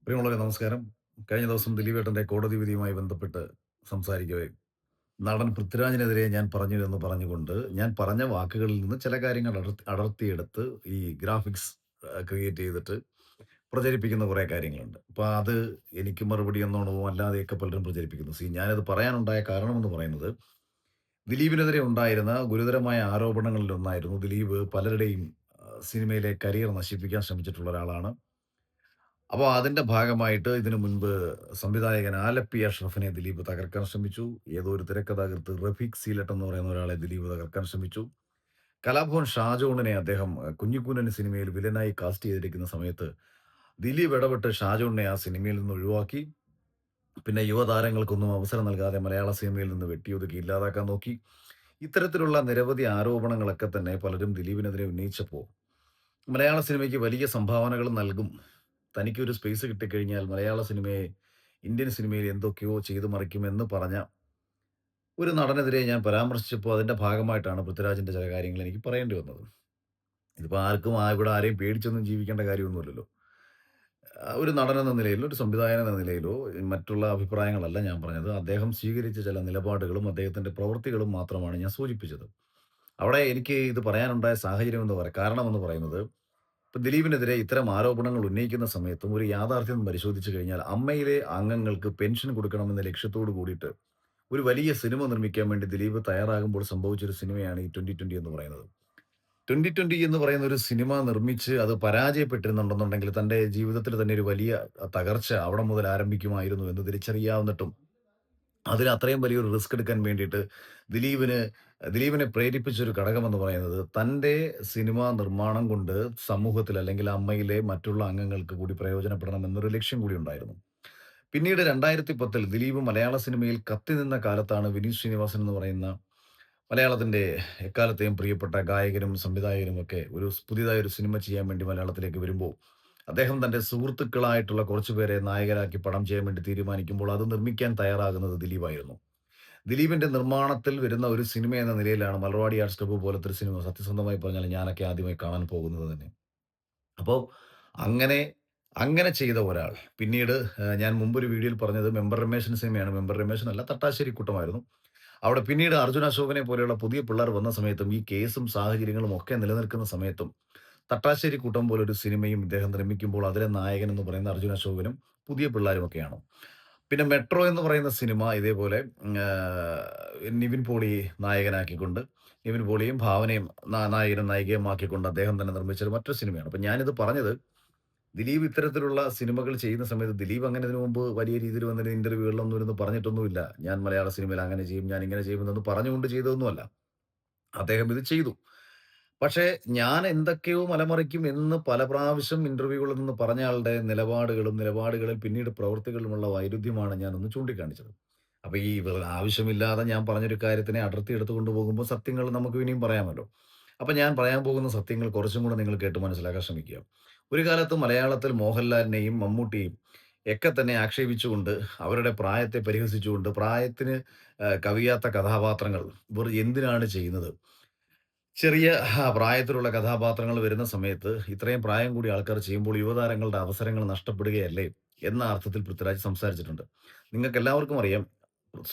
പ്രിയമുള്ളവരെ നമസ്കാരം. കഴിഞ്ഞ ദിവസം ദിലീപേട്ടൻ്റെ കോടതി വിധിയുമായി ബന്ധപ്പെട്ട് സംസാരിക്കവേ, നടൻ പൃഥ്വിരാജിനെതിരെ ഞാൻ പറഞ്ഞു എന്ന് പറഞ്ഞുകൊണ്ട്, ഞാൻ പറഞ്ഞ വാക്കുകളിൽ നിന്ന് ചില കാര്യങ്ങൾ അടർത്തിയെടുത്ത് ഈ ഗ്രാഫിക്സ് ക്രിയേറ്റ് ചെയ്തിട്ട് പ്രചരിപ്പിക്കുന്ന കുറേ കാര്യങ്ങളുണ്ട്. അപ്പോൾ അത് എനിക്ക് മറുപടി എന്നോണവും അല്ലാതെയൊക്കെ പലരും പ്രചരിപ്പിക്കുന്നു. ഞാനത് പറയാനുണ്ടായ കാരണമെന്ന് പറയുന്നത്, ദിലീപിനെതിരെ ഉണ്ടായിരുന്ന ഗുരുതരമായ ആരോപണങ്ങളിലൊന്നായിരുന്നു ദിലീപ് പലരുടെയും സിനിമയിലെ കരിയർ നശിപ്പിക്കാൻ ശ്രമിച്ചിട്ടുള്ള ഒരാളാണ്. അപ്പോൾ അതിന്റെ ഭാഗമായിട്ട് ഇതിനു മുൻപ് സംവിധായകൻ ആലപ്പി അഷ്റഫിനെ ദിലീപ് തകർക്കാൻ ശ്രമിച്ചു. ഏതോ ഒരു തിരക്കഥാകൃത്ത് റഫീഖ് സീലട്ട് എന്ന് പറയുന്ന ഒരാളെ ദിലീപ് തകർക്കാൻ ശ്രമിച്ചു. കലാഭവൻ ഷാജോണിനെ അദ്ദേഹം കുഞ്ഞിക്കൂനൻ സിനിമയിൽ വില്ലനായി കാസ്റ്റ് ചെയ്തിരിക്കുന്ന സമയത്ത് ദിലീപ് ഇടപെട്ട് ഷാജോണിനെ ആ സിനിമയിൽ നിന്ന് ഒഴിവാക്കി. പിന്നെ യുവതാരങ്ങൾക്കൊന്നും അവസരം നൽകാതെ മലയാള സിനിമയിൽ നിന്ന് വെട്ടിയൊതുക്കി ഇല്ലാതാക്കാൻ നോക്കി. ഇത്തരത്തിലുള്ള നിരവധി ആരോപണങ്ങളൊക്കെ തന്നെ പലരും ദിലീപിനെതിരെ ഉന്നയിച്ചപ്പോൾ മലയാള സിനിമയ്ക്ക് വലിയ സംഭാവനകൾ നൽകും. തനിക്കൊരു സ്പേസ് കിട്ടിക്കഴിഞ്ഞാൽ മലയാള സിനിമയെ ഇന്ത്യൻ സിനിമയിൽ എന്തൊക്കെയോ ചെയ്തു മറിക്കുമെന്ന് പറഞ്ഞ ഒരു നടനെതിരെ ഞാൻ പരാമർശിച്ചപ്പോൾ അതിന്റെ ഭാഗമായിട്ടാണ് പൃഥ്വിരാജിന്റെ ചില കാര്യങ്ങൾ എനിക്ക് പറയേണ്ടി വന്നത്. ഇതിപ്പോ ആർക്കും ഇവിടെ ആരെയും പേടിച്ചൊന്നും ജീവിക്കേണ്ട കാര്യമൊന്നുമില്ലല്ലോ. ഒരു നടനെന്ന നിലയിലോ, ഒരു സംവിധായകൻ എന്ന നിലയിലോ മറ്റുള്ള അഭിപ്രായങ്ങളല്ല ഞാൻ പറഞ്ഞത്. അദ്ദേഹം സ്വീകരിച്ച ചില നിലപാടുകളും അദ്ദേഹത്തിന്റെ പ്രവൃത്തികളും മാത്രമാണ് ഞാൻ സൂചിപ്പിച്ചത്. അവിടെ എനിക്ക് ഇത് പറയാനുണ്ടായ സാഹചര്യം എന്ന് കാരണമെന്ന് പറയുന്നത്, ഇപ്പൊ ദിലീപിനെതിരെ ഇത്തരം ആരോപണങ്ങൾ ഉന്നയിക്കുന്ന സമയത്തും ഒരു യാഥാർത്ഥ്യം പരിശോധിച്ചു കഴിഞ്ഞാൽ അമ്മയിലെ അംഗങ്ങൾക്ക് പെൻഷൻ കൊടുക്കണമെന്ന ലക്ഷ്യത്തോട് കൂടിയിട്ട് ഒരു വലിയ സിനിമ നിർമ്മിക്കാൻ വേണ്ടി ദിലീപ് തയ്യാറാകുമ്പോൾ സംഭവിച്ചൊരു സിനിമയാണ് ഈ 2020 എന്ന് പറയുന്നത്. 2020 എന്ന് പറയുന്ന ഒരു സിനിമ നിർമ്മിച്ച് അത് പരാജയപ്പെട്ടിരുന്നുണ്ടെന്നുണ്ടെങ്കിൽ തന്റെ ജീവിതത്തിൽ തന്നെ ഒരു വലിയ തകർച്ച അവിടെ മുതൽ ആരംഭിക്കുമായിരുന്നു എന്ന് തിരിച്ചറിയാവുന്നിട്ടും അതിന് അത്രയും വലിയൊരു റിസ്ക് എടുക്കാൻ വേണ്ടിയിട്ട് ദിലീപിന് ദിലീപിനെ പ്രേരിപ്പിച്ച ഒരു ഘടകമെന്ന് പറയുന്നത് തന്റെ സിനിമാ നിർമ്മാണം കൊണ്ട് സമൂഹത്തിൽ അല്ലെങ്കിൽ അമ്മയിലെ മറ്റുള്ള അംഗങ്ങൾക്ക് കൂടി പ്രയോജനപ്പെടണം എന്നൊരു ലക്ഷ്യം കൂടി ഉണ്ടായിരുന്നു. പിന്നീട് 2010 ദിലീപ് മലയാള സിനിമയിൽ കത്തിനിന്ന കാലത്താണ് വിനീത് ശ്രീനിവാസൻ എന്ന് പറയുന്ന മലയാളത്തിന്റെ എക്കാലത്തെയും പ്രിയപ്പെട്ട ഗായകനും സംവിധായകനും ഒക്കെ പുതിയതായ ഒരു സിനിമ ചെയ്യാൻ വേണ്ടി മലയാളത്തിലേക്ക് വരുമ്പോൾ അദ്ദേഹം തന്റെ സുഹൃത്തുക്കളായിട്ടുള്ള കുറച്ചു പേരെ നായകരാക്കി പടം ചെയ്യാൻ വേണ്ടി തീരുമാനിക്കുമ്പോൾ അത് നിർമ്മിക്കാൻ തയ്യാറാകുന്നത് ദിലീപായിരുന്നു. ദിലീപിന്റെ നിർമ്മാണത്തിൽ വരുന്ന ഒരു സിനിമ എന്ന നിലയിലാണ് മലർവാടി ആർട്സ് ക്ലബ്ബ് പോലത്തെ ഒരു സിനിമ സത്യസന്ധമായി പറഞ്ഞാൽ ഞാനൊക്കെ ആദ്യമായി കാണാൻ പോകുന്നത് തന്നെ. അപ്പോൾ അങ്ങനെ അങ്ങനെ ചെയ്ത ഒരാൾ പിന്നീട് ഞാൻ മുമ്പൊരു വീഡിയോയിൽ പറഞ്ഞത് മെമ്പർ രമേശൻ സിനിമയാണ്. മെമ്പർ രമേശൻ അല്ല, തട്ടാശ്ശേരി കൂട്ടമായിരുന്നു. അവിടെ പിന്നീട് അർജുൻ അശോകനെ പോലെയുള്ള പുതിയ പിള്ളേർ വന്ന സമയത്തും ഈ കേസും സാഹചര്യങ്ങളും ഒക്കെ നിലനിൽക്കുന്ന സമയത്തും തട്ടാശ്ശേരി കൂട്ടം പോലൊരു സിനിമയും ഇദ്ദേഹം നിർമ്മിക്കുമ്പോൾ അതിലെ നായകൻ എന്ന് പറയുന്ന അർജുൻ അശോകനും പുതിയ പിള്ളേരുമൊക്കെയാണ്. പിന്നെ മെട്രോ എന്ന് പറയുന്ന സിനിമ ഇതേപോലെ നിവിൻ പോളിയെ നായകനാക്കിക്കൊണ്ട് നിവിൻ പോളിയും ഭാവനയും നായകനും നായികയുമാക്കിക്കൊണ്ട് അദ്ദേഹം തന്നെ നിർമ്മിച്ച മറ്റൊരു സിനിമയാണ്. അപ്പൊ ഞാനിത് പറഞ്ഞത് ദിലീപ് ഇത്തരത്തിലുള്ള സിനിമകൾ ചെയ്യുന്ന സമയത്ത് ദിലീപ് അങ്ങനെ ഇതിനു മുമ്പ് വലിയ രീതിയിൽ വന്നിട്ട് ഇന്റർവ്യൂകളിലൊന്നും ഇരുന്ന് പറഞ്ഞിട്ടൊന്നുമില്ല. ഞാൻ മലയാള സിനിമയിൽ അങ്ങനെ ചെയ്യും, ഞാൻ ഇങ്ങനെ ചെയ്യുമെന്നൊന്നും പറഞ്ഞുകൊണ്ട് ചെയ്തതൊന്നുമല്ല. അദ്ദേഹം ഇത് ചെയ്തു. പക്ഷേ ഞാൻ എന്തൊക്കെയോ മലമറിക്കും എന്ന് പല പ്രാവശ്യം ഇന്റർവ്യൂകളിൽ നിന്ന് പറഞ്ഞ ആളുടെ നിലപാടുകളിൽ പിന്നീട് പ്രവൃത്തികളിലുമുള്ള വൈരുദ്ധ്യമാണ് ഞാനൊന്ന് ചൂണ്ടിക്കാണിച്ചത്. അപ്പൊ ഈ ആവശ്യമില്ലാതെ ഞാൻ പറഞ്ഞൊരു കാര്യത്തിനെ അടർത്തി എടുത്തു കൊണ്ടുപോകുമ്പോൾ സത്യങ്ങൾ നമുക്ക് ഇനിയും പറയാമല്ലോ. അപ്പൊ ഞാൻ പറയാൻ പോകുന്ന സത്യങ്ങൾ കുറച്ചും കൂടെ നിങ്ങൾ കേട്ട് മനസ്സിലാക്കാൻ ശ്രമിക്കുക. ഒരു കാലത്ത് മലയാളത്തിൽ മോഹൻലാലിനെയും മമ്മൂട്ടിയെയും ഒക്കെ തന്നെ ആക്ഷേപിച്ചുകൊണ്ട് അവരുടെ പ്രായത്തെ പരിഹസിച്ചുകൊണ്ട് പ്രായത്തിന് കവിയാത്ത കഥാപാത്രങ്ങൾ എന്തിനാണ് ചെയ്യുന്നത്? ചെറിയ പ്രായത്തിലുള്ള കഥാപാത്രങ്ങൾ വരുന്ന സമയത്ത് ഇത്രയും പ്രായം കൂടിയ ആൾക്കാർ ചെയ്യുമ്പോൾ യുവതാരങ്ങളുടെ അവസരങ്ങൾ നഷ്ടപ്പെടുകയല്ലേ എന്ന അർത്ഥത്തിൽ പൃഥ്വിരാജ് സംസാരിച്ചിട്ടുണ്ട്. നിങ്ങൾക്കെല്ലാവർക്കും അറിയാം,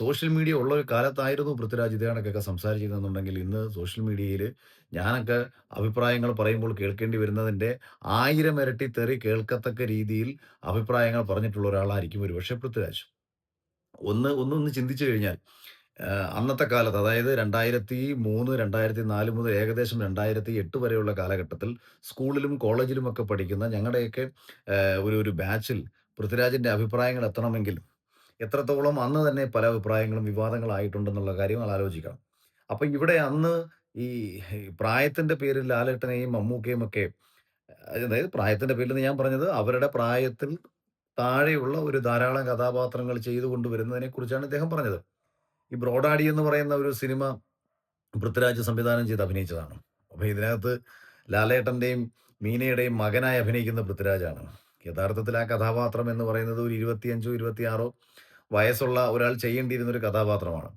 സോഷ്യൽ മീഡിയ ഉള്ള ഒരു കാലത്തായിരുന്നു പൃഥ്വിരാജ് ഇതേ കണക്കൊക്കെ സംസാരിച്ചിരുന്നെന്നുണ്ടെങ്കിൽ ഇന്ന് സോഷ്യൽ മീഡിയയിൽ ഞാനൊക്കെ അഭിപ്രായങ്ങൾ പറയുമ്പോൾ കേൾക്കേണ്ടി വരുന്നതിന്റെ 1000 ഇരട്ടി തെറി കേൾക്കത്തക്ക രീതിയിൽ അഭിപ്രായങ്ങൾ പറഞ്ഞിട്ടുള്ള ഒരാളായിരിക്കും ഒരുപക്ഷെ പൃഥ്വിരാജ്. ഒന്നൊന്ന് ചിന്തിച്ചു കഴിഞ്ഞാൽ അന്നത്തെ കാലത്ത് അതായത് 2003, 2004 മുതൽ ഏകദേശം 2008 വരെയുള്ള കാലഘട്ടത്തിൽ സ്കൂളിലും കോളേജിലുമൊക്കെ പഠിക്കുന്ന ഞങ്ങളുടെയൊക്കെ ഒരു ബാച്ചിൽ പൃഥ്വിരാജിന്റെ അഭിപ്രായങ്ങൾ എത്തണമെങ്കിൽ എത്രത്തോളം അന്ന് തന്നെ പല അഭിപ്രായങ്ങളും വിവാദങ്ങളായിട്ടുണ്ടെന്നുള്ള കാര്യം ആലോചിക്കണം. അപ്പൊ ഇവിടെ അന്ന് ഈ പ്രായത്തിന്റെ പേരിൽ ലാലേട്ടനെയും മമ്മൂക്കയും ഒക്കെ അതായത് പ്രായത്തിന്റെ പേരിൽ ഞാൻ പറഞ്ഞത് അവരുടെ പ്രായത്തിൽ താഴെയുള്ള ഒരു ധാരാളം കഥാപാത്രങ്ങൾ ചെയ്തു കൊണ്ടുവരുന്നതിനെ കുറിച്ചാണ് ഇദ്ദേഹം പറഞ്ഞത്. ഈ ബ്രോഡാഡി എന്ന് പറയുന്ന ഒരു സിനിമ പൃഥ്വിരാജ് സംവിധാനം ചെയ്ത് അഭിനയിച്ചതാണ്. അപ്പൊ ഇതിനകത്ത് ലാലേട്ടന്റെയും മീനയുടെയും മകനായി അഭിനയിക്കുന്ന പൃഥ്വിരാജാണ്. യഥാർത്ഥത്തിൽ ആ കഥാപാത്രം എന്ന് പറയുന്നത് ഒരു 25 26 വയസ്സുള്ള ഒരാൾ ചെയ്യേണ്ടിയിരുന്ന ഒരു കഥാപാത്രമാണ്.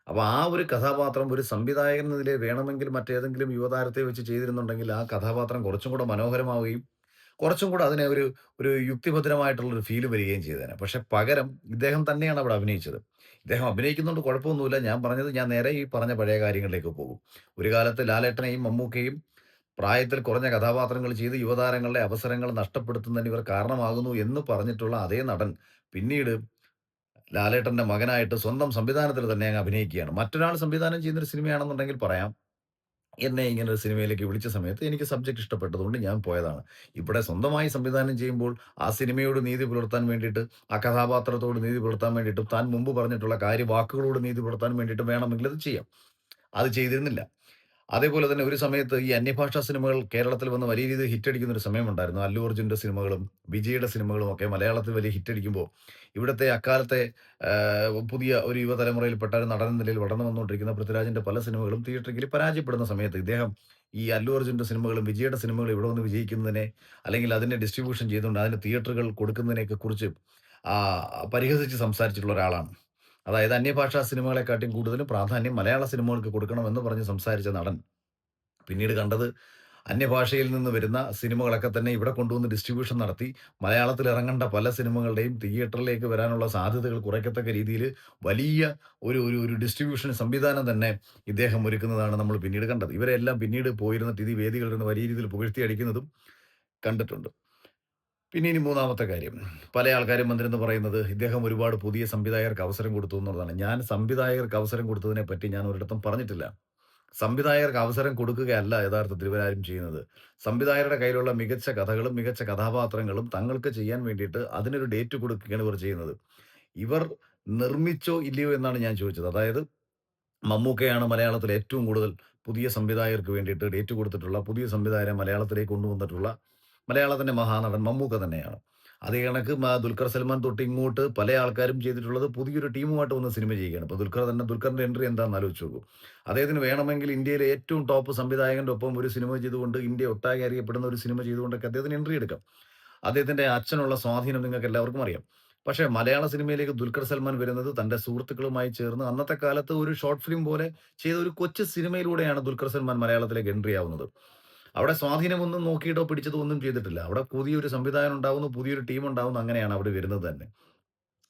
അപ്പൊ ആ ഒരു കഥാപാത്രം ഒരു സംവിധായകൻ എന്ന നിലയിൽ വേണമെങ്കിൽ മറ്റേതെങ്കിലും യുവതാരത്തെ വെച്ച് ചെയ്തിരുന്നുണ്ടെങ്കിൽ ആ കഥാപാത്രം കുറച്ചും കൂടെ മനോഹരമാവുകയും കുറച്ചും കൂടെ അതിനെ ഒരു യുക്തിഭദ്രമായിട്ടുള്ളൊരു ഫീല് വരികയും ചെയ്തേനെ. പക്ഷെ പകരം ഇദ്ദേഹം തന്നെയാണ് അവിടെ അഭിനയിച്ചത്. ഇദ്ദേഹം അഭിനയിക്കുന്നതുകൊണ്ട് കുഴപ്പമൊന്നുമില്ല. ഞാൻ പറഞ്ഞത് ഞാൻ നേരെ ഈ പറഞ്ഞ പഴയ കാര്യങ്ങളിലേക്ക് പോകും. ഒരു കാലത്ത് ലാലേട്ടനെയും മമ്മൂക്കയും പ്രായത്തിൽ കുറഞ്ഞ കഥാപാത്രങ്ങൾ ചെയ്ത് യുവതാരങ്ങളുടെ അവസരങ്ങൾ നഷ്ടപ്പെടുത്തുന്നതിന് ഇവർ കാരണമാകുന്നു എന്ന് പറഞ്ഞിട്ടുള്ള അതേ നടൻ പിന്നീട് ലാലേട്ടന്റെ മകനായിട്ട് സ്വന്തം സംവിധാനത്തിൽ തന്നെ അങ്ങ് അഭിനയിക്കുകയാണ്. മറ്റൊരാൾ സംവിധാനം ചെയ്യുന്നൊരു സിനിമയാണെന്നുണ്ടെങ്കിൽ പറയാം. എന്നെ ഇങ്ങനെ ഒരു സിനിമയിലേക്ക് വിളിച്ച സമയത്ത് എനിക്ക് സബ്ജക്റ്റ് ഇഷ്ടപ്പെട്ടതുകൊണ്ട് ഞാൻ പോയതാണ്. ഇവിടെ സ്വന്തമായി സംവിധാനം ചെയ്യുമ്പോൾ ആ സിനിമയോട് നീതി പുലർത്താൻ വേണ്ടിയിട്ട്, ആ കഥാപാത്രത്തോട് നീതി പുലർത്താൻ വേണ്ടിയിട്ടും, താൻ മുമ്പ് പറഞ്ഞിട്ടുള്ള കാര്യവാക്കുകളോട് നീതി പുലർത്താൻ വേണ്ടിയിട്ടും വേണമെങ്കിൽ അത് ചെയ്യാം. അത് ചെയ്തിരുന്നില്ല. അതേപോലെ തന്നെ ഒരു സമയത്ത് ഈ അന്യഭാഷാ സിനിമകൾ കേരളത്തിൽ വന്ന് വലിയ രീതിയിൽ ഹിറ്റടിക്കുന്ന ഒരു സമയമുണ്ടായിരുന്നു. അല്ലു അർജുന്റെ സിനിമകളും, വിജയുടെ സിനിമകളും ഒക്കെ മലയാളത്തിൽ വലിയ ഹിറ്റടിക്കുമ്പോൾ, ഇവിടുത്തെ അക്കാലത്തെ പുതിയ ഒരു യുവതലമുറയിൽപ്പെട്ട ഒരു നടൻ എന്ന നിലയിൽ വളർന്നു വന്നുകൊണ്ടിരിക്കുന്ന പൃഥ്വിരാജിന്റെ പല സിനിമകളും തിയേറ്ററിക്കലി പരാജയപ്പെടുന്ന സമയത്ത് ഇദ്ദേഹം ഈ അല്ലു അർജുന്റെ സിനിമകളും, വിജയുടെ സിനിമകളും ഇവിടെ വന്ന് വിജയിക്കുന്നതിനെ, അല്ലെങ്കിൽ അതിന്റെ ഡിസ്ട്രിബ്യൂഷൻ ചെയ്തുകൊണ്ട് അതിന് തിയേറ്ററുകൾ കൊടുക്കുന്നതിനെയൊക്കെ കുറിച്ച് പരിഹസിച്ച് സംസാരിച്ചിട്ടുള്ള ഒരാളാണ്. അതായത് അന്യഭാഷാ സിനിമകളെക്കാട്ടിയും കൂടുതലും പ്രാധാന്യം മലയാള സിനിമകൾക്ക് കൊടുക്കണമെന്ന് പറഞ്ഞ് സംസാരിച്ച നടൻ പിന്നീട് കണ്ടത് അന്യഭാഷയിൽ നിന്ന് വരുന്ന സിനിമകളൊക്കെ തന്നെ ഇവിടെ കൊണ്ടുവന്ന് ഡിസ്ട്രിബ്യൂഷൻ നടത്തി മലയാളത്തിൽ ഇറങ്ങേണ്ട പല സിനിമകളുടെയും തിയേറ്ററിലേക്ക് വരാനുള്ള സാധ്യതകൾ കുറയ്ക്കത്തക്ക രീതിയിൽ വലിയ ഒരു ഡിസ്ട്രിബ്യൂഷൻ സംവിധാനം തന്നെ ഇദ്ദേഹം ഒരുക്കുന്നതാണ് നമ്മൾ പിന്നീട് കണ്ടത്. ഇവരെല്ലാം പിന്നീട് പോയിരുന്നിട്ട് ഇത് ഈ വേദികളിൽ നിന്ന് വലിയ രീതിയിൽ പുകഴ്ത്തി അടിക്കുന്നതും കണ്ടിട്ടുണ്ട്. പിന്നെ ഇനി മൂന്നാമത്തെ കാര്യം. പല ആൾക്കാരും വന്നിരുന്ന് പറയുന്നത്, ഇദ്ദേഹം ഒരുപാട് പുതിയ സംവിധായകർക്ക് അവസരം കൊടുത്തു എന്നുള്ളതാണ്. ഞാൻ സംവിധായകർക്ക് അവസരം കൊടുത്തതിനെ പറ്റി ഞാൻ ഒരിടത്തും പറഞ്ഞിട്ടില്ല. സംവിധായകർക്ക് അവസരം കൊടുക്കുകയല്ല യഥാർത്ഥത്തിൽ ഇവരാരും ചെയ്യുന്നത്. സംവിധായകരുടെ കയ്യിലുള്ള മികച്ച കഥകളും, മികച്ച കഥാപാത്രങ്ങളും തങ്ങൾക്ക് ചെയ്യാൻ വേണ്ടിയിട്ട് അതിനൊരു ഡേറ്റ് കൊടുക്കുകയാണ് ഇവർ ചെയ്യുന്നത്. ഇവർ നിർമ്മിച്ചോ ഇല്ലയോ എന്നാണ് ഞാൻ ചോദിച്ചത്. അതായത് മമ്മൂക്കയാണ് മലയാളത്തിൽ ഏറ്റവും കൂടുതൽ പുതിയ സംവിധായകർക്ക് വേണ്ടിയിട്ട് ഡേറ്റ് കൊടുത്തിട്ടുള്ള പുതിയ സംവിധായകരെ മലയാളത്തിലേക്ക് കൊണ്ടുവന്നിട്ടുള്ള മലയാളത്തിന്റെ മഹാനടൻ മമ്മൂക്ക തന്നെയാണ്. അതേ കണക്ക് ദുൽഖർ സൽമാൻ തൊട്ട് ഇങ്ങോട്ട് പല ആൾക്കാരും ചെയ്തിട്ടുള്ളത് പുതിയൊരു ടീമുമായിട്ട് വന്ന് സിനിമ ചെയ്യുകയാണ്. ഇപ്പൊ ദുൽഖറിന്റെ എൻട്രി എന്താണെന്ന് ആലോചിച്ച് നോക്കൂ. അദ്ദേഹത്തിന് വേണമെങ്കിൽ ഇന്ത്യയിലെ ഏറ്റവും ടോപ്പ് സംവിധായകന്റെ ഒപ്പം ഒരു സിനിമ ചെയ്തുകൊണ്ട് ഇന്ത്യ ഒട്ടാകെ അറിയപ്പെടുന്ന ഒരു സിനിമ ചെയ്തുകൊണ്ടൊക്കെ അദ്ദേഹത്തിന് എൻട്രി എടുക്കാം. അദ്ദേഹത്തിന്റെ അച്ഛനുള്ള സ്വാധീനം നിങ്ങൾക്ക് എല്ലാവർക്കും അറിയാം. പക്ഷേ മലയാള സിനിമയിലേക്ക് ദുൽഖർ സൽമാൻ വരുന്നത് തന്റെ സുഹൃത്തുക്കളുമായി ചേർന്ന് അന്നത്തെ കാലത്ത് ഒരു ഷോർട്ട് ഫിലിം പോലെ ചെയ്ത ഒരു കൊച്ചു സിനിമയിലൂടെയാണ് ദുൽഖർ സൽമാൻ മലയാളത്തിലേക്ക് എൻട്രി ആവുന്നത്. അവിടെ സ്വാധീനമൊന്നും നോക്കിയിട്ടോ പിടിച്ചതോ ഒന്നും ചെയ്തിട്ടില്ല. അവിടെ പുതിയൊരു സംവിധായകൻ ഉണ്ടാവുന്നു, പുതിയൊരു ടീം ഉണ്ടാവുന്നു, അങ്ങനെയാണ് അവിടെ വരുന്നത് തന്നെ.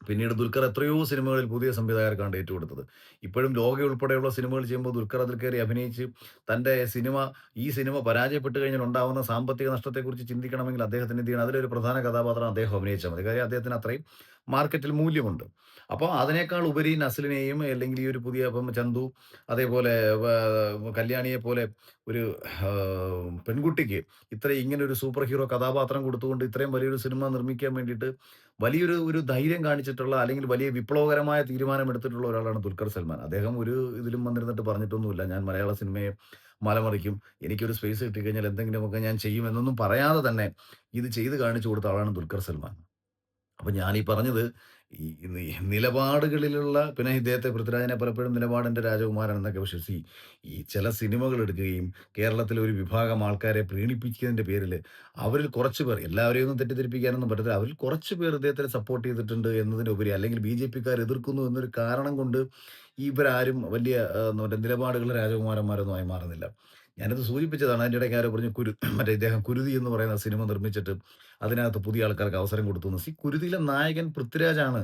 പിന്നീട് ദുൽഖർ എത്രയോ സിനിമകളിൽ പുതിയ സംവിധായകർക്കാണ് ഡേറ്റ് കൊടുത്തത്. ഇപ്പോഴും ലോക ഉൾപ്പെടെയുള്ള സിനിമകൾ ചെയ്യുമ്പോൾ ദുൽഖർ അതിൽ കയറി അഭിനയിച്ച് തന്റെ ഈ സിനിമ പരാജയപ്പെട്ട് കഴിഞ്ഞാൽ ഉണ്ടാവുന്ന സാമ്പത്തിക നഷ്ടത്തെക്കുറിച്ച് ചിന്തിക്കണമെങ്കിൽ അദ്ദേഹത്തിന് എന്ത് ചെയ്യണം? അതിലൊരു പ്രധാന കഥാപാത്രം അദ്ദേഹം അഭിനയിച്ചാൽ മതി. കാര്യം അദ്ദേഹത്തിന് അത്രയും മാർക്കറ്റിൽ മൂല്യമുണ്ട്. അപ്പോൾ അതിനേക്കാൾ ഉപരി നസ്ലിനെയും അല്ലെങ്കിൽ ഈ ഒരു പുതിയ ഇപ്പം ചന്തു അതേപോലെ കല്യാണിയെ പോലെ ഒരു പെൺകുട്ടിക്ക് ഇങ്ങനെ ഒരു സൂപ്പർ ഹീറോ കഥാപാത്രം കൊടുത്തുകൊണ്ട് ഇത്രയും വലിയൊരു സിനിമ നിർമ്മിക്കാൻ വേണ്ടിയിട്ട് വലിയൊരു ധൈര്യം കാണിച്ചിട്ടുള്ള അല്ലെങ്കിൽ വലിയ വിപ്ലവകരമായ തീരുമാനമെടുത്തിട്ടുള്ള ഒരാളാണ് ദുൽഖർ സൽമാൻ. അദ്ദേഹം ഒരു ഇതിലും വന്നിരുന്നിട്ട് പറഞ്ഞിട്ടൊന്നുമില്ല. ഞാൻ മലയാള സിനിമയെ മലമറിക്കും. എനിക്കൊരു സ്പേസ് കിട്ടിക്കഴിഞ്ഞാൽ എന്തെങ്കിലുമൊക്കെ ഞാൻ ചെയ്യും എന്നൊന്നും പറയാതെ തന്നെ ഇത് ചെയ്ത് കാണിച്ചു കൊടുത്ത ആളാണ് ദുൽഖർ സൽമാൻ. അപ്പൊ ഞാനീ പറഞ്ഞത് ഈ നിലപാടുകളിലുള്ള പിന്നെ ഇദ്ദേഹത്തെ പൃഥ്വിരാജിനെ പലപ്പോഴും നിലപാടിന്റെ രാജകുമാരൻ എന്നൊക്കെ വിശ്വസിച്ച് ഈ ചില സിനിമകൾ എടുക്കുകയും കേരളത്തിലെ ഒരു വിഭാഗം ആൾക്കാരെ പ്രീണിപ്പിക്കുന്നതിന്റെ പേരില് അവരിൽ കുറച്ച് പേർ എല്ലാവരെയും ഒന്നും തെറ്റിദ്ധരിപ്പിക്കാനൊന്നും പറ്റത്തില്ല. അവരിൽ കുറച്ച് പേർ ഇദ്ദേഹത്തിനെ സപ്പോർട്ട് ചെയ്തിട്ടുണ്ട് എന്നതിനുപരി അല്ലെങ്കിൽ ബിജെപിക്കാർ എതിർക്കുന്നു എന്നൊരു കാരണം കൊണ്ട് ഇവരാരും വലിയ മറ്റേ നിലപാടുകളുടെ രാജകുമാരന്മാരൊന്നും ആയി മാറുന്നില്ല. ഞാനത് സൂചിപ്പിച്ചതാണ്. അതിന്റെ ഇടയ്ക്ക് ആരോ പറഞ്ഞു മറ്റേ ഇദ്ദേഹം കുരുതി എന്ന് പറയുന്ന സിനിമ നിർമ്മിച്ചിട്ട് അതിനകത്ത് പുതിയ ആൾക്കാർക്ക് അവസരം കൊടുത്തുന്ന്. കുരുതിയിലെ നായകൻ പൃഥ്വിരാജാണ്.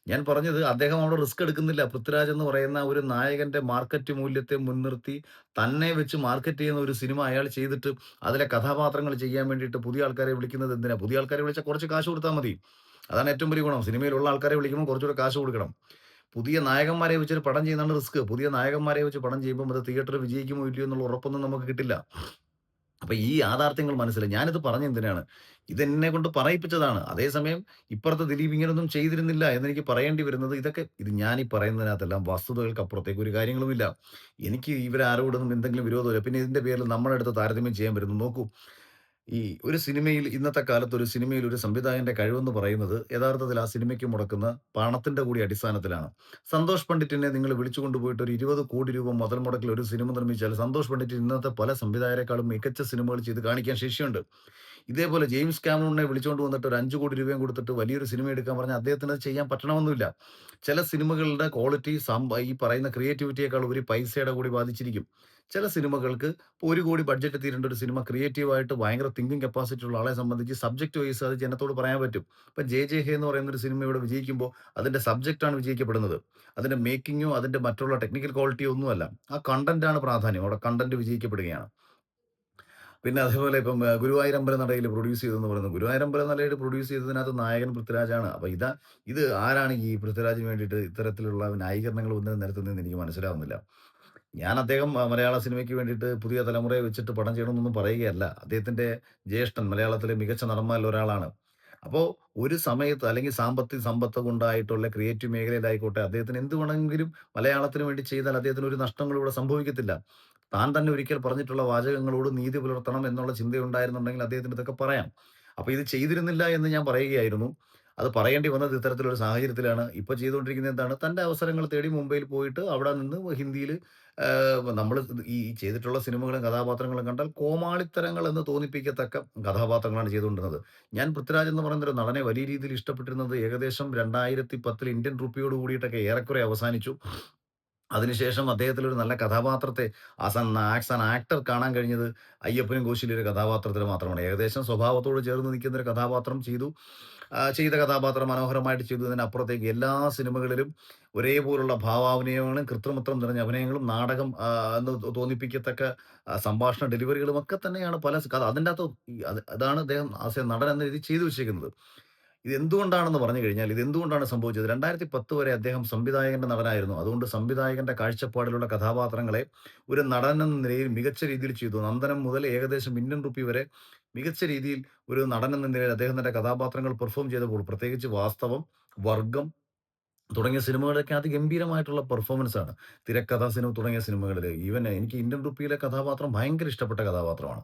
ഞാൻ പറഞ്ഞത് അദ്ദേഹം അവിടെ റിസ്ക് എടുക്കുന്നില്ല. പൃഥ്വിരാജ് എന്ന് പറയുന്ന ഒരു നായകന്റെ മാർക്കറ്റ് മൂല്യത്തെ മുൻനിർത്തി തന്നെ വെച്ച് മാർക്കറ്റ് ചെയ്യുന്ന ഒരു സിനിമ അയാൾ ചെയ്തിട്ട് അതിലെ കഥാപാത്രങ്ങൾ ചെയ്യാൻ വേണ്ടിയിട്ട് പുതിയ ആൾക്കാരെ വിളിക്കുന്നത് എന്തിനാ? പുതിയ ആൾക്കാരെ വിളിച്ചാൽ കുറച്ച് കാശ് കൊടുത്താൽ മതി. അതാണ് ഏറ്റവും വലിയ ഗുണം. സിനിമയിലുള്ള ആൾക്കാരെ വിളിക്കുമ്പോൾ കുറച്ചുകൂടെ കാശ് കൊടുക്കണം. പുതിയ നായകന്മാരെ വെച്ചൊരു പടം ചെയ്യുന്നതാണ് റിസ്ക്. പുതിയ നായകന്മാരെ വെച്ച് പടം ചെയ്യുമ്പോൾ അത് തിയേറ്ററിൽ വിജയിക്കുമോ ഇല്ലയോ എന്നുള്ള ഉറപ്പൊന്നും നമുക്ക് കിട്ടില്ല. അപ്പൊ ഈ യാഥാർത്ഥ്യങ്ങൾ മനസ്സിലായി. ഞാനിത് പറഞ്ഞെന്തിനാണ്? ഇതെന്നെ കൊണ്ട് പറയിപ്പിച്ചതാണ്. അതേസമയം ഇപ്പുറത്തെ ദിലീപ് ഇങ്ങനൊന്നും ചെയ്തിരുന്നില്ല എന്നെനിക്ക് പറയേണ്ടി വരുന്നത് ഇത് ഞാനീ പറയുന്നതിനകത്തെല്ലാം വസ്തുതകൾക്കപ്പുറത്തേക്ക് ഒരു കാര്യങ്ങളുമില്ല. എനിക്ക് ഇവരാരോടും എന്തെങ്കിലും വിരോധമില്ല. പിന്നെ ഇതിന്റെ പേരിൽ നമ്മുടെ അടുത്ത് താരതമ്യം ചെയ്യാൻ വരുന്നു. നോക്കൂ, ഈ ഒരു സിനിമയിൽ ഇന്നത്തെ കാലത്ത് ഒരു സിനിമയിൽ ഒരു സംവിധായകന്റെ കഴിവെന്ന് പറയുന്നത് യഥാർത്ഥത്തിൽ ആ സിനിമയ്ക്ക് മുടക്കുന്ന പണത്തിന്റെ കൂടി അടിസ്ഥാനത്തിലാണ്. സന്തോഷ് പണ്ഡിറ്റിനെ നിങ്ങൾ വിളിച്ചു കൊണ്ടുപോയിട്ട് ഒരു 20 കോടി രൂപ മുതൽ മുടക്കിൽ ഒരു സിനിമ നിർമ്മിച്ചാൽ സന്തോഷ് പണ്ഡിറ്റ് ഇന്നത്തെ പല സംവിധായകരെക്കാളും മികച്ച സിനിമകൾ ചെയ്ത് കാണിക്കാൻ ശേഷിയുണ്ട്. ഇതേപോലെ ജെയിംസ് കാമറൂണിനെ വിളിച്ചോണ്ട് വന്നിട്ട് ഒരു 5,00,00,000 കൊടുത്തിട്ട് വലിയൊരു സിനിമ എടുക്കാൻ പറഞ്ഞാൽ അദ്ദേഹത്തിന് അത് ചെയ്യാൻ പറ്റണമെന്നില്ല. ചില സിനിമകളുടെ ക്വാളിറ്റി ഈ പറയുന്ന ക്രിയേറ്റിവിറ്റിയേക്കാൾ ഉപരി പൈസയുടെ കൂടി ബാധിച്ചിരിക്കും. ചില സിനിമകൾക്ക് ഇപ്പൊ 1,00,00,000 ബഡ്ജറ്റ് തീരേണ്ട ഒരു സിനിമ ക്രിയേറ്റീവായിട്ട് ഭയങ്കര തിങ്കിങ് കപ്പാസിറ്റി ഉള്ള ആളെ സംബന്ധിച്ച് സബ്ജക്റ്റ് വൈസ് അത് ജനത്തോട് പറയാൻ പറ്റും. ഇപ്പൊ 'ജെ ജെ ഹേ' എന്ന് പറയുന്ന ഒരു സിനിമ ഇവിടെ വിജയിക്കുമ്പോൾ അതിന്റെ സബ്ജക്റ്റാണ് വിജയിക്കപ്പെടുന്നത്. അതിന്റെ മേക്കിങ്ങോ അതിന്റെ മറ്റുള്ള ടെക്നിക്കൽ ക്വാളിറ്റിയോ ഒന്നുമല്ല. ആ കണ്ടന്റാണ് പ്രാധാന്യം. അവിടെ കണ്ടന്റ് വിജയിക്കപ്പെടുകയാണ്. പിന്നെ അതേപോലെ ഇപ്പം ഗുരുവായൂർ അമ്പലനടയിൽ പ്രൊഡ്യൂസ് ചെയ്തെന്ന് പറയുന്നത്. ഗുരുവായൂർ അമ്പലനടയിൽ പ്രൊഡ്യൂസ് ചെയ്തതിനകത്ത് നായകൻ പൃഥ്വിരാജാണ്. അപ്പൊ ഇത് ആരാണ് ഈ പൃഥ്വിരാജിന് വേണ്ടിയിട്ട് ഇത്തരത്തിലുള്ള ന്യായീകരണങ്ങൾ ഉന്നയം നിരത്തുന്നതെന്ന് എനിക്ക് മനസ്സിലാവുന്നില്ല. ഞാൻ അദ്ദേഹം മലയാള സിനിമയ്ക്ക് വേണ്ടിയിട്ട് പുതിയ തലമുറയെ വെച്ചിട്ട് പടം ചെയ്യണമെന്നൊന്നും പറയുകയല്ല. അദ്ദേഹത്തിന്റെ ജ്യേഷ്ഠൻ മലയാളത്തിലെ മികച്ച നടന്മാരിൽ ഒരാളാണ്. അപ്പോ ഒരു സമയത്ത് അല്ലെങ്കിൽ സാമ്പത്തിക സമ്പത്ത് കൊണ്ടായിട്ടുള്ള ക്രിയേറ്റീവ് മേഖലയിലായിക്കോട്ടെ, അദ്ദേഹത്തിന് എന്ത് വേണമെങ്കിലും മലയാളത്തിന് വേണ്ടി ചെയ്താൽ അദ്ദേഹത്തിന് ഒരു നഷ്ടങ്ങളും ഇവിടെ സംഭവിക്കത്തില്ല. താൻ തന്നെ ഒരിക്കൽ പറഞ്ഞിട്ടുള്ള വാചകങ്ങളോട് നീതി പുലർത്തണം എന്നുള്ള ചിന്തയുണ്ടായിരുന്നുണ്ടെങ്കിൽ അദ്ദേഹത്തിന് ഇതൊക്കെ പറയാം. അപ്പൊ ഇത് ചെയ്തിരുന്നില്ല എന്ന് ഞാൻ പറയുകയായിരുന്നു. അത് പറയേണ്ടി വന്നത് ഇത്തരത്തിലൊരു സാഹചര്യത്തിലാണ്. ഇപ്പൊ ചെയ്തുകൊണ്ടിരിക്കുന്നത് എന്താണ്? തന്റെ അവസരങ്ങൾ തേടി മുംബൈയിൽ പോയിട്ട് അവിടെ നിന്ന് ഹിന്ദിയില് നമ്മള് ഈ ചെയ്തിട്ടുള്ള സിനിമകളും കഥാപാത്രങ്ങളും കണ്ടാൽ കോമാളിത്തരങ്ങൾ എന്ന് തോന്നിപ്പിക്കത്തക്ക കഥാപാത്രങ്ങളാണ് ചെയ്തുകൊണ്ടിരുന്നത്. ഞാൻ പൃഥ്വിരാജ് എന്ന് പറയുന്ന ഒരു നടനെ വലിയ രീതിയിൽ ഇഷ്ടപ്പെട്ടിരുന്നത് ഏകദേശം 2010 ഇന്ത്യൻ റുപ്പിയോട് കൂടിയിട്ടൊക്കെ ഏറെക്കുറെ അവസാനിച്ചു. അതിനുശേഷം അദ്ദേഹത്തിലൊരു നല്ല കഥാപാത്രത്തെ ആസ് ആൻ ആക്ടർ കാണാൻ കഴിഞ്ഞത് അയ്യപ്പനും കോശിയിലെ ഒരു കഥാപാത്രത്തിൽ മാത്രമാണ്. ഏകദേശം സ്വഭാവത്തോട് ചേർന്ന് നിൽക്കുന്ന ഒരു കഥാപാത്രം ചെയ്തു. ചെയ്ത കഥാപാത്രം മനോഹരമായിട്ട് ചെയ്തു. അതിനപ്പുറത്തേക്ക് എല്ലാ സിനിമകളിലും ഒരേപോലുള്ള ഭാവാഭിനയങ്ങളും, കൃത്രിമത്വം നിറഞ്ഞ അഭിനയങ്ങളും, നാടകം എന്ന് തോന്നിപ്പിക്കത്തക്ക സംഭാഷണ ഡെലിവറികളും ഒക്കെ തന്നെയാണ് പല കഥ അതിന്റകത്ത് അതാണ് അദ്ദേഹം ആസ് എ നടൻ എന്ന രീതിയിൽ ചെയ്തു വെച്ചേക്കുന്നത്. ഇതെന്തുകൊണ്ടാണെന്ന് പറഞ്ഞു കഴിഞ്ഞാൽ, ഇതെന്തുകൊണ്ടാണ് സംഭവിച്ചത്? 2010 വരെ അദ്ദേഹം സംവിധായകന്റെ നടനായിരുന്നു. അതുകൊണ്ട് സംവിധായകന്റെ കാഴ്ചപ്പാടിലുള്ള കഥാപാത്രങ്ങളെ ഒരു നടൻ എന്ന നിലയിൽ മികച്ച രീതിയിൽ ചെയ്തു. നന്ദനം മുതൽ ഏകദേശം ഇന്ത്യൻ റുപ്പി വരെ മികച്ച രീതിയിൽ ഒരു നടൻ എന്ന നിലയിൽ അദ്ദേഹം തന്റെ കഥാപാത്രങ്ങൾ പെർഫോം ചെയ്തപ്പോൾ, പ്രത്യേകിച്ച് വാസ്തവം, വർഗ്ഗം തുടങ്ങിയ സിനിമകളൊക്കെ അതിഗംഭീരമായിട്ടുള്ള പെർഫോമൻസ് ആണ്. തിരക്കഥ സിനിമ തുടങ്ങിയ സിനിമകളില് ഈവൻ എനിക്ക് ഇന്ത്യൻ റുപ്പിയിലെ കഥാപാത്രം ഭയങ്കര ഇഷ്ടപ്പെട്ട കഥാപാത്രമാണ്.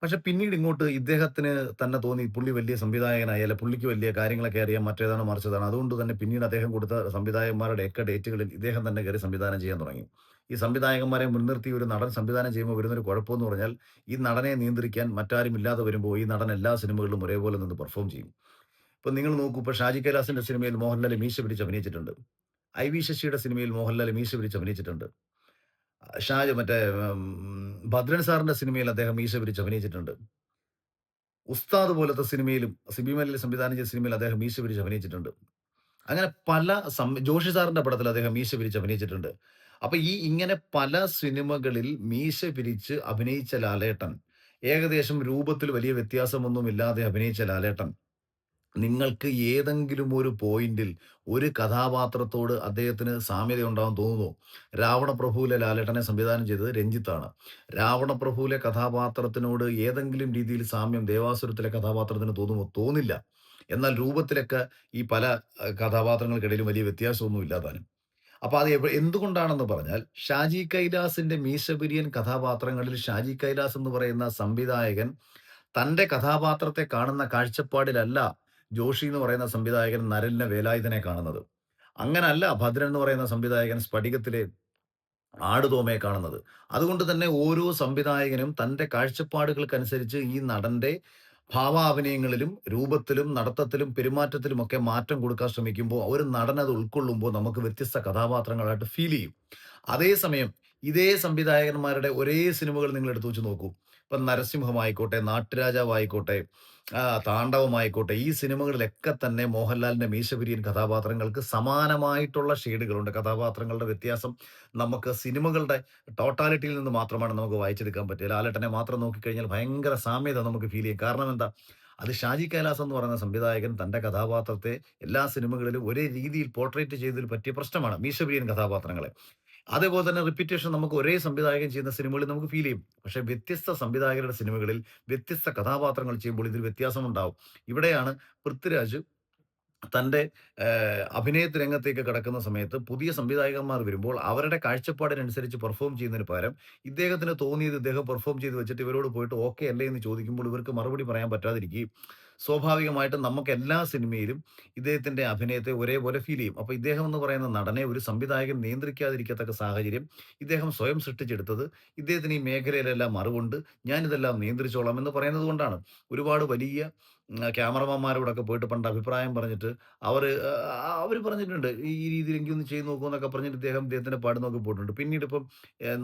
പക്ഷെ പിന്നീട് ഇങ്ങോട്ട് ഇദ്ദേഹത്തിന് തന്നെ തോന്നി പുള്ളി വലിയ സംവിധായകനായി, അല്ല പുള്ളിക്ക് വലിയ കാര്യങ്ങളൊക്കെ അറിയാം, മറ്റേതാണ് മറിച്ചതാണ്. അതുകൊണ്ട് തന്നെ പിന്നീട് അദ്ദേഹം കൊടുത്ത സംവിധായകന്മാരുടെയൊക്കെ ഡേറ്റുകളിൽ ഇദ്ദേഹം തന്നെ കയറി സംവിധാനം ചെയ്യാൻ തുടങ്ങി. ഈ സംവിധായകന്മാരെ മുൻനിർത്തി ഒരു നടൻ സംവിധാനം ചെയ്യുമ്പോൾ വരുന്നൊരു കുഴപ്പമെന്ന് പറഞ്ഞാൽ, ഈ നടനെ നിയന്ത്രിക്കാൻ മറ്റാരും ഇല്ലാതെ വരുമ്പോൾ ഈ നടൻ എല്ലാ സിനിമകളിലും ഒരേപോലെ നിന്ന് പെർഫോം ചെയ്യും. ഇപ്പൊ നിങ്ങൾ നോക്കൂ, ഇപ്പൊ ഷാജി കൈലാസിന്റെ സിനിമയിൽ മോഹൻലാൽ മീശ പിടിച്ച് അഭിനയിച്ചിട്ടുണ്ട്. ഐ.വി. ശശിയുടെ സിനിമയിൽ മോഹൻലാൽ മീശ പിടിച്ച് അഭിനയിച്ചിട്ടുണ്ട്. മറ്റേ ഭദ്രൻ സാറിന്റെ സിനിമയിൽ അദ്ദേഹം മീശ പിരിച്ച് അഭിനയിച്ചിട്ടുണ്ട്. ഉസ്താദ് പോലത്തെ സിനിമയിലും സിബി മലയിൽ സംവിധാനം ചെയ്ത സിനിമയിൽ അദ്ദേഹം മീശ പിരിച്ച് അഭിനയിച്ചിട്ടുണ്ട്. അങ്ങനെ പല ജോഷി സാറിന്റെ പടത്തിൽ അദ്ദേഹം മീശ പിരിച്ച് അഭിനയിച്ചിട്ടുണ്ട്. അപ്പൊ ഇങ്ങനെ പല സിനിമകളിൽ മീശ പിരിച്ച് അഭിനയിച്ച ലാലേട്ടൻ, ഏകദേശം രൂപത്തിൽ വലിയ വ്യത്യാസമൊന്നുമില്ലാതെ അഭിനയിച്ച ലാലേട്ടൻ നിങ്ങൾക്ക് ഏതെങ്കിലും ഒരു പോയിന്റിൽ ഒരു കഥാപാത്രത്തോട് അദ്ദേഹത്തിന് സാമ്യതയുണ്ടാകുമെന്ന് തോന്നുന്നോ? രാവണപ്രഭുവിലെ ലാലേട്ടനെ സംവിധാനം ചെയ്തത് രഞ്ജിത്താണ്. രാവണപ്രഭുവിലെ കഥാപാത്രത്തിനോട് ഏതെങ്കിലും രീതിയിൽ സാമ്യം ദേവാസുരത്തിലെ കഥാപാത്രത്തിന് തോന്നുമോ? തോന്നില്ല. എന്നാൽ രൂപത്തിലൊക്കെ ഈ പല കഥാപാത്രങ്ങൾക്കിടയിലും വലിയ വ്യത്യാസമൊന്നും ഇല്ലാതാനും. അപ്പൊ അത് എന്തുകൊണ്ടാണെന്ന് പറഞ്ഞാൽ, ഷാജി കൈലാസിന്റെ മീശ പിരിയൻ കഥാപാത്രങ്ങളിൽ ഷാജി കൈലാസ് എന്ന് പറയുന്ന സംവിധായകൻ തന്റെ കഥാപാത്രത്തെ കാണുന്ന കാഴ്ചപ്പാടിലല്ല ജോഷി എന്ന് പറയുന്ന സംവിധായകൻ നരലിനെ വേലായുധനെ കാണുന്നത്. അങ്ങനല്ല ഭദ്രൻ എന്ന് പറയുന്ന സംവിധായകൻ സ്ഫടികത്തിലെ ആടുതോമയെ കാണുന്നത്. അതുകൊണ്ട് തന്നെ ഓരോ സംവിധായകനും തന്റെ കാഴ്ചപ്പാടുകൾക്കനുസരിച്ച് ഈ നടന്റെ ഭാവാഭിനയങ്ങളിലും, രൂപത്തിലും, നടത്തത്തിലും, പെരുമാറ്റത്തിലുമൊക്കെ മാറ്റം കൊടുക്കാൻ ശ്രമിക്കുമ്പോൾ, ഒരു നടൻ അത് ഉൾക്കൊള്ളുമ്പോൾ നമുക്ക് വ്യത്യസ്ത കഥാപാത്രങ്ങളായിട്ട് ഫീൽ ചെയ്യും. അതേസമയം ഇതേ സംവിധായകന്മാരുടെ ഒരേ സിനിമകൾ നിങ്ങൾ എടുത്തു വെച്ച് നോക്കൂ. ഇപ്പം നരസിംഹമായിക്കോട്ടെ, നാട്ടുരാജാവായിക്കോട്ടെ, താണ്ഡവമായിക്കോട്ടെ, ഈ സിനിമകളിലൊക്കെ തന്നെ മോഹൻലാലിന്റെ മീശ പിരിയൻ കഥാപാത്രങ്ങൾക്ക് സമാനമായിട്ടുള്ള ഷെയ്ഡുകളുണ്ട്. കഥാപാത്രങ്ങളുടെ വ്യത്യാസം നമുക്ക് സിനിമകളുടെ ടോട്ടാലിറ്റിയിൽ നിന്ന് മാത്രമാണ് നമുക്ക് വായിച്ചെടുക്കാൻ പറ്റുക. ലാലേട്ടനെ മാത്രം നോക്കിക്കഴിഞ്ഞാൽ ഭയങ്കര സാമ്യത നമുക്ക് ഫീൽ ചെയ്യും. കാരണം എന്താ? അത് ഷാജി കൈലാസ് എന്ന് പറയുന്ന സംവിധായകൻ തന്റെ കഥാപാത്രത്തെ എല്ലാ സിനിമകളിലും ഒരേ രീതിയിൽ പോർട്രേറ്റ് ചെയ്തതിൽ പറ്റിയ പ്രശ്നമാണ് മീശ പിരിയൻ കഥാപാത്രങ്ങളെ. അതേപോലെ തന്നെ റിപ്പിറ്റേഷൻ നമുക്ക് ഒരേ സംവിധായകൻ ചെയ്യുന്ന സിനിമകളിൽ നമുക്ക് ഫീൽ ചെയ്യും. പക്ഷേ വ്യത്യസ്ത സംവിധായകരുടെ സിനിമകളിൽ വ്യത്യസ്ത കഥാപാത്രങ്ങൾ ചെയ്യുമ്പോൾ ഇതിൽ വ്യത്യാസമുണ്ടാവും. ഇവിടെയാണ് പൃഥ്വിരാജ് തന്റെ അഭിനയത്തെ രംഗത്തേക്ക് കടക്കുന്ന സമയത്ത് പുതിയ സംവിധായകന്മാർ വരുമ്പോൾ അവരുടെ കാഴ്ചപ്പാടിനനുസരിച്ച് പെർഫോം ചെയ്യുന്നതിന് പകരം ഇദ്ദേഹത്തിന് തോന്നിയത് ഇദ്ദേഹം പെർഫോം ചെയ്ത് വെച്ചിട്ട് ഇവരോട് പോയിട്ട് ഓക്കെ അല്ലേ എന്ന് ചോദിക്കുമ്പോൾ ഇവർക്ക് മറുപടി പറയാൻ പറ്റാതിരിക്കുകയും സ്വാഭാവികമായിട്ടും നമുക്ക് എല്ലാ സിനിമയിലും ഇദ്ദേഹത്തിൻ്റെ അഭിനയത്തെ ഒരേപോലെ ഫീൽ ചെയ്യും. അപ്പോൾ ഇദ്ദേഹം എന്ന് പറയുന്ന നടനെ ഒരു സംവിധായകൻ നിയന്ത്രിക്കാതിരിക്കത്തക്ക സാഹചര്യം ഇദ്ദേഹം സ്വയം സൃഷ്ടിച്ചെടുത്തത് ഇദ്ദേഹത്തിന് ഈ മേഖലയിലെല്ലാം അറിവുണ്ട്. ഞാനിതെല്ലാം നിയന്ത്രിച്ചോളാം എന്ന് പറയുന്നത് കൊണ്ടാണ്. ഒരുപാട് വലിയ ക്യാമറമാന്മാരോടൊക്കെ പോയിട്ട് പണ്ട് അഭിപ്രായം പറഞ്ഞിട്ട് അവര് പറഞ്ഞിട്ടുണ്ട്. ഈ രീതിയിൽ എനിക്കൊന്ന് ചെയ്ത് നോക്കൂ എന്നൊക്കെ പറഞ്ഞിട്ട് ഇദ്ദേഹത്തിന്റെ പാട് നോക്കി പോയിട്ടുണ്ട്. പിന്നീട് ഇപ്പം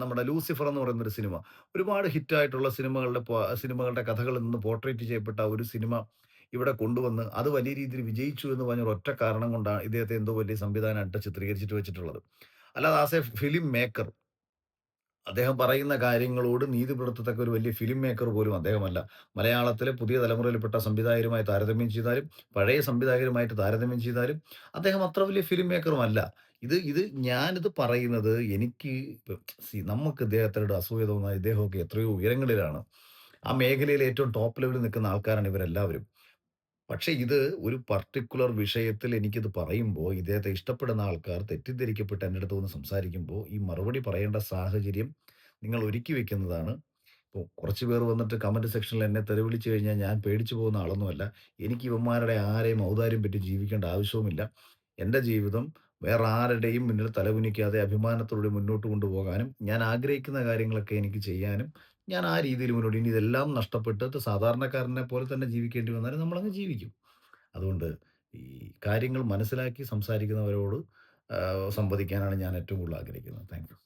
നമ്മുടെ ലൂസിഫർ എന്ന് പറയുന്ന ഒരു സിനിമ ഒരുപാട് ഹിറ്റായിട്ടുള്ള സിനിമകളുടെ കഥകളിൽ നിന്ന് പോർട്രേറ്റ് ചെയ്യപ്പെട്ട ഒരു സിനിമ ഇവിടെ കൊണ്ടുവന്ന് അത് വലിയ രീതിയിൽ വിജയിച്ചു എന്ന് പറഞ്ഞ ഒരൊറ്റ കാരണം കൊണ്ടാണ് ഇദ്ദേഹത്തെ എന്തോ വലിയ സംവിധാനമായിട്ട് ചിത്രീകരിച്ചിട്ട് വെച്ചിട്ടുള്ളത്. അല്ലാതെ ആസ് എ ഫിലിം മേക്കർ അദ്ദേഹം പറയുന്ന കാര്യങ്ങളോട് നീതി പുലർത്തത്തക്ക ഒരു വലിയ ഫിലിം മേക്കർ പോലും അദ്ദേഹമല്ല. മലയാളത്തിലെ പുതിയ തലമുറയിൽപ്പെട്ട സംവിധായകരുമായി താരതമ്യം ചെയ്താലും, പഴയ സംവിധായകരുമായിട്ട് താരതമ്യം ചെയ്താലും അദ്ദേഹം അത്ര വലിയ ഫിലിം മേക്കറുമല്ല. ഇത് ഞാനിത് പറയുന്നത് എനിക്ക് ഇപ്പം നമുക്ക് ഇദ്ദേഹത്തോട് അസൂയ തോന്നുന്നത് ഇദ്ദേഹമൊക്കെ എത്രയോ ഉയരങ്ങളിലാണ്. ആ മേഖലയിൽ ഏറ്റവും ടോപ്പ് ലെവലിൽ നിൽക്കുന്ന ആൾക്കാരാണ് ഇവരെല്ലാവരും. പക്ഷേ ഇത് ഒരു പർട്ടിക്കുലർ വിഷയത്തിൽ എനിക്കിത് പറയുമ്പോൾ, ഇദ്ദേഹത്തെ ഇഷ്ടപ്പെടുന്ന ആൾക്കാർ തെറ്റിദ്ധരിക്കപ്പെട്ട് എൻ്റെ അടുത്ത് വന്ന് സംസാരിക്കുമ്പോൾ, ഈ മറുപടി പറയേണ്ട സാഹചര്യം നിങ്ങൾ ഒരുക്കി വെക്കുന്നതാണ്. ഇപ്പോൾ കുറച്ച് പേർ വന്നിട്ട് കമന്റ് സെക്ഷനിൽ എന്നെ തെറിവിളിച്ചു കഴിഞ്ഞാൽ ഞാൻ പേടിച്ചു പോകുന്ന ആളൊന്നുമല്ല. എനിക്ക് ഇവന്മാരുടെ ആരെയും ഔദാര്യം പറ്റി ജീവിക്കേണ്ട ആവശ്യവുമില്ല. എൻ്റെ ജീവിതം വേറെ ആരുടെയും മുന്നിൽ തലകുനിക്കാതെ അഭിമാനത്തോടെ മുന്നോട്ട് കൊണ്ടുപോകാനും, ഞാൻ ആഗ്രഹിക്കുന്ന കാര്യങ്ങളൊക്കെ എനിക്ക് ചെയ്യാനും, ഞാൻ ആ രീതിയിൽ മുന്നോട്ട് ഇനി ഇതെല്ലാം നഷ്ടപ്പെട്ടിട്ട് സാധാരണക്കാരനെ പോലെ തന്നെ ജീവിക്കേണ്ടി വന്നാലും നമ്മളങ്ങ് ജീവിക്കും. അതുകൊണ്ട് ഈ കാര്യങ്ങൾ മനസ്സിലാക്കി സംസാരിക്കുന്നവരോട് സംവദിക്കാനാണ് ഞാൻ ഏറ്റവും കൂടുതൽ ആഗ്രഹിക്കുന്നത്. Thank you.